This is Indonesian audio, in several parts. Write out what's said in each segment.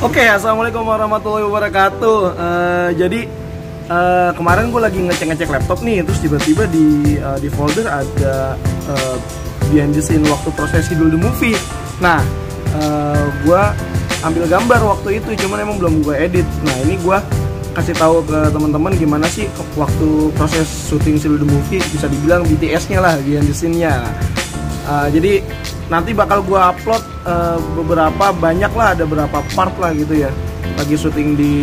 Oke, assalamualaikum warahmatullahi wabarakatuh. Jadi kemarin gue lagi ngecek laptop nih, terus tiba-tiba di folder ada behind the scene waktu proses Sidul the Movie. Nah, gue ambil gambar waktu itu, cuman emang belum gue edit. Nah, ini gue kasih tahu ke teman-teman gimana sih waktu proses syuting Sidul the Movie, bisa dibilang BTS-nya lah, behind the scene-nya. Jadi nanti bakal gue upload ada beberapa part lah gitu ya. Lagi syuting di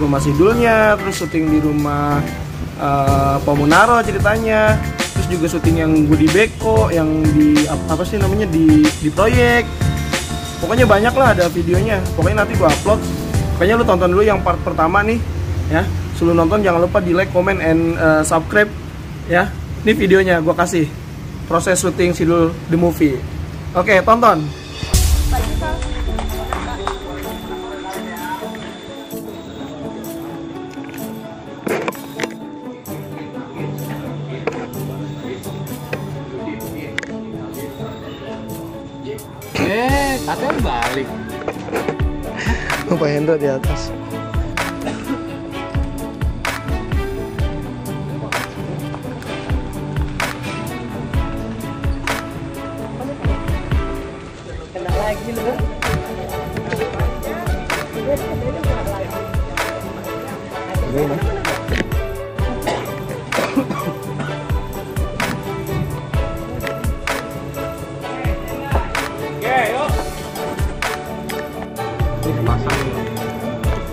rumah Sidulnya, terus syuting di rumah Pomunaro ceritanya, terus juga syuting yang gue di Beko, yang di apa sih namanya di proyek. Pokoknya banyak lah ada videonya. Pokoknya nanti gue upload. Pokoknya lu tonton dulu yang part pertama nih ya. Sebelum nonton jangan lupa di like, comment, and subscribe ya. Ini videonya gue kasih proses syuting Sidul the Movie. Oke, tonton. Katanya balik. Pak Hendra di atas. Kena lagi lu.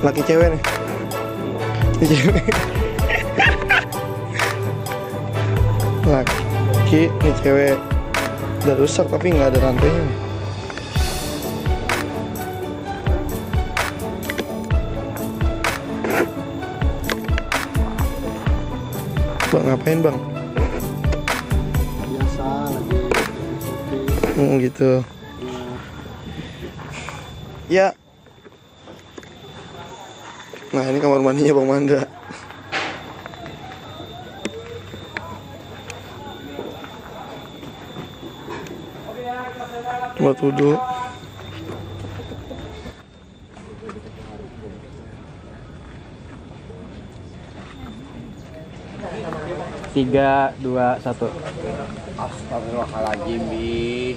Laki cewek nih. Ini cewek. Laki, ini cewek. Udah rusak tapi nggak ada rantainya nih. Bang, ngapain bang? Biasa lagi Gitu. Ya. Nah, ini kamar mandinya Bang Manda. Buat wudhu. Tiga, dua, satu. Astagfirullahaladzim, Bi.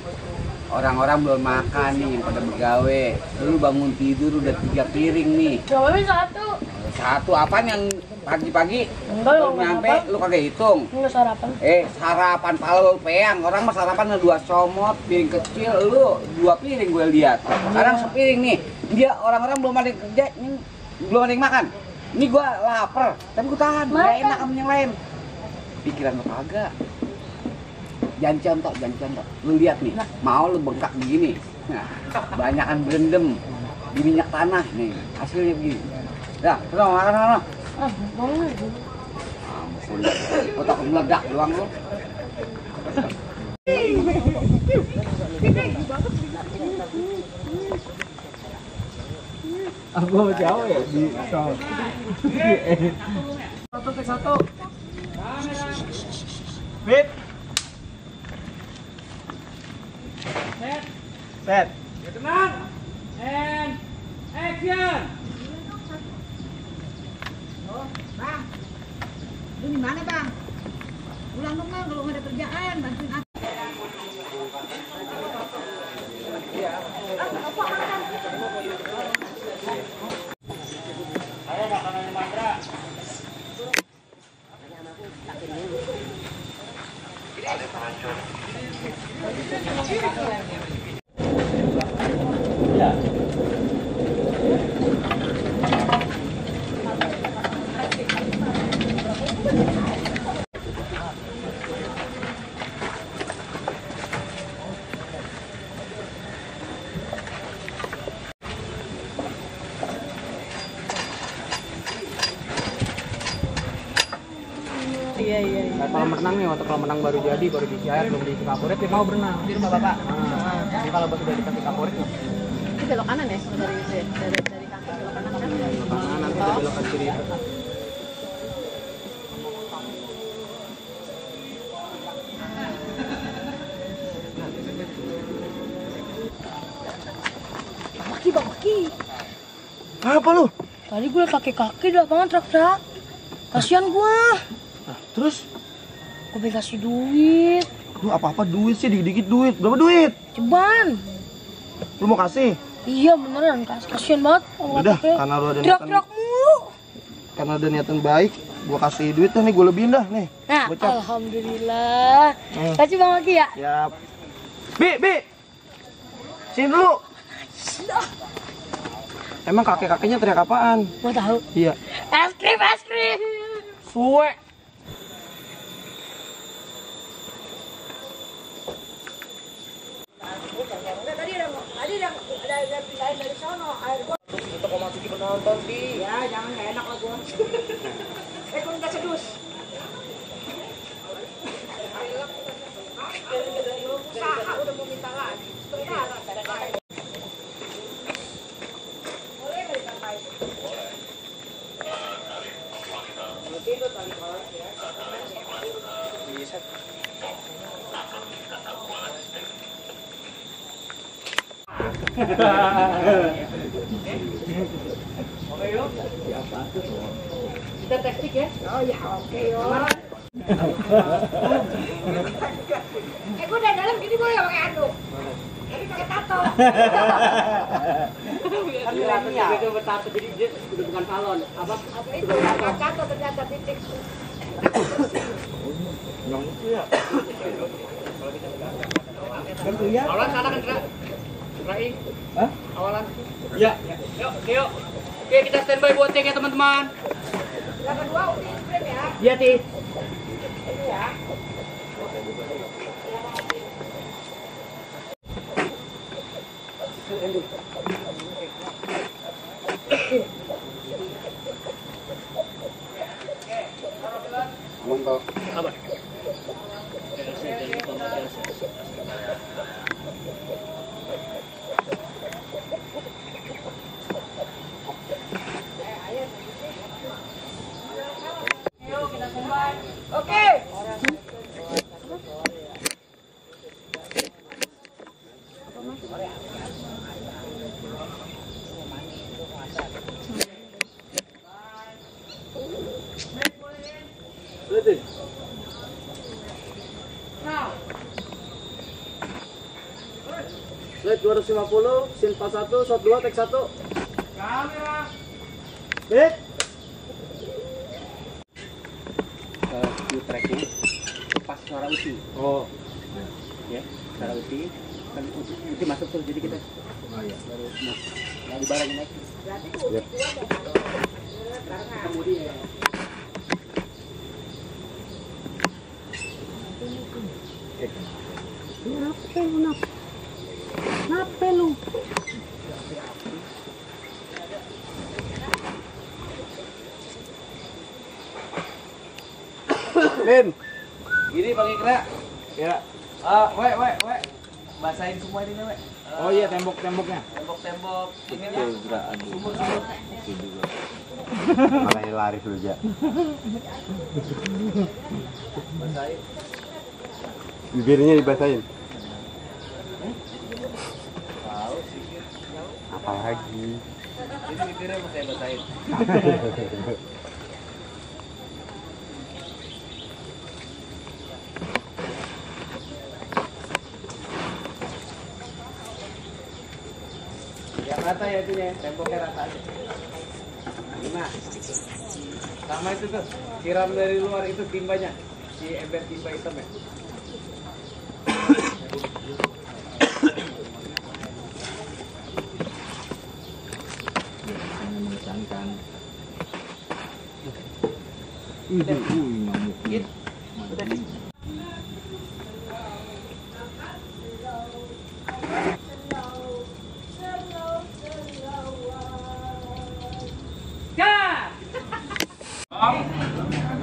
Orang-orang belum makan nih, pada begawe. Lu bangun tidur udah 3 piring nih. Coba satu. Satu apaan yang pagi-pagi? Enggak, Lu nyampe, lu kagak hitung. Enggak sarapan. Sarapan palo peang. Orang mah sarapan 2 somot, piring kecil. Lu 2 piring gue lihat. Sekarang sepiring nih. Dia orang-orang belum ada yang kerja, ini belum ada yang makan. Ini gua lapar, tapi gua tahan. Gak enak sama yang lain. Pikiran lu kagak. Jangan contoh. Lu lihat nih, mau lu bengkak begini. Nah, banyakan berendam di minyak tanah nih. Hasilnya begini. Ya, terus makan. Boleh. Ampun, otak meledak doang lu. Aku mau jauh ya di soal. Satu. Fit. Set. Tenang. And action. Bang, lu di mana bang? Pulang dong bang, kalau nggak ada kerjaan, bantuin aku. Ayo makanan Mandra. Iya. Kayak kolam renang nih, waktu kolam renang baru jadi, baru disiar, belum diisi kaporit, dia mau berenang di rumah bapak. Jadi kalau sudah dikasih kaporit, Itu belok kanan ya dari itu ya? Dari kantor belok kanan kan? nanti dia belok ke kiri. Baki. Apa lu? Tadi gue kakek-kakek di lapangan teriak-teriak. Kasihan gue. Nah, terus? Gue pengen kasih duit. Lu apa-apa duit sih, dikit-dikit duit. Berapa duit? Ceban. Lu mau kasih? Iya beneran, kasihan banget. Udah, karena lu ada niatan, teriak-teriak mulu. karena ada niatan baik, gua kasih duit dah nih, gua lebihin dah nih. Nah, Gocap. alhamdulillah. Kasih Bang Aki ya. Siap. Bi. Sini dulu. Emang kakek-kakeknya teriak apaan? Mau tahu? Iya. Es krim. Suwe. Tadi udah pindahin dari sono. Air gua. Untuk memasuki penonton di. Ya, jangan nggak enak lah gua. Kok nggak sedus? Usaha udah mau minta lagi. Boleh nggak ditambahin? Bisa. Kita teknik ya? Oh ya, oke yo. Gue udah dalam gini gue gak pakai anduk. Tapi pakai tato. Kan bilangnya itu bertato jadi dia udah bukan salon. Apa Itu tato ternyata titik. awalan sana kan Kak? Rai. Hah? Awalan. Ya. Yuk. Oke, kita standby buat cek ya teman-teman. 82 udah sprint ya. Iya, Ti. Ini ya. Oke. Slide 250, sin pas 1, shot 2, tek 1. Kamera. Hit. View tracknya pas suara uti. Oh. Ya, suara uti. Kan uti masuk terus jadi kita. Oh iya. Baru nah, dibarengin lagi. Kemudian ya. Kenapa lu? Lin. Gini Bang Ikra. Ya. We. Basahin semua ini, we. Oh iya, tembok-temboknya. Tembok-tembok ini Malah lari dulu aja. basahin. Bibirnya dibasahin. Apa lagi? Ini bibirnya mau saya basahin. Yang rata ya itunya, temboknya rata aja. Nah, sama itu tuh, siram dari luar itu timbanya, si ember timba hitam ya.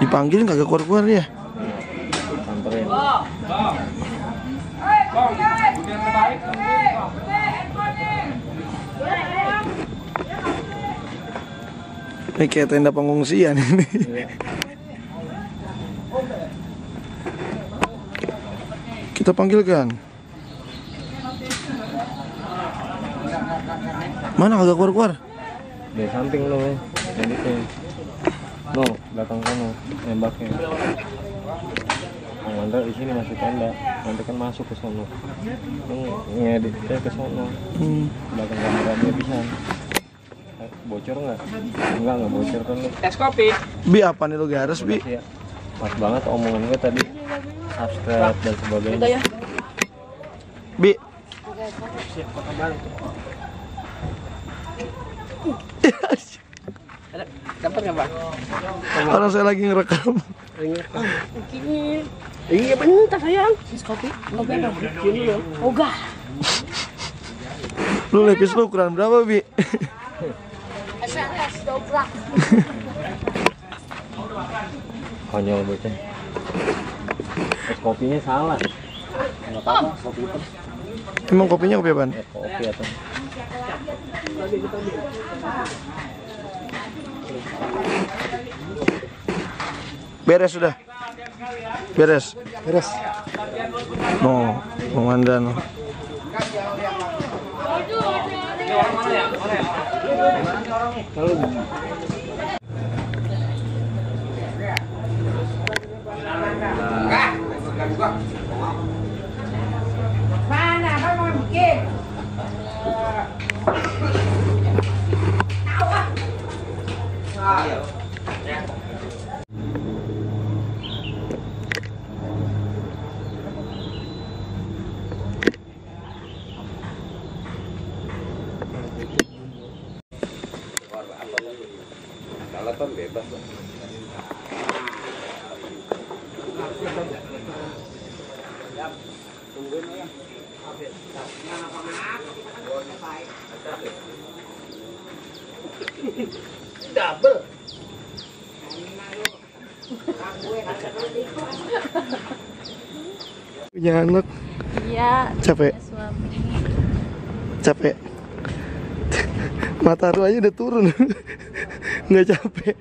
Dipanggilin kagak keluar-keluar dia. Ini kayak tenda pengungsian ini. Kita panggilkan. Mana kagak keluar-keluar? Dari samping lo, editnya. No, belakang kono, nembaknya. Bang Mandra di sini masih tenda, nanti kan masuk ke sono. Ngeditnya ke sono. Belakang kamera dia bisa. Bocor nggak? Enggak bocor kan lo. Es kopi. Bi apa nih lo garis Bi? Ya, pas banget omongan gue tadi. Subscribe dan sebagainya. Bi. Dapat nggak Bang? Orang saya lagi ngerekam. Iya bentar sayang. Es kopi. Kopi apa? Dulu. Ogah. Lu lepis lu ukuran berapa Bi? SLS dobrak. Konyol bocah. Es kopinya salah. Enggak apa-apa, kopi itu. Emang kopinya kopi apaan? Kopi atau Beres sudah. Beres. Beres. No, Mandan. Mana abang mau bikin? Alasan bebas lah. Double. Punya anak. Iya. Capek. Suami. Capek. Mata lu aja udah turun. Nggak capek.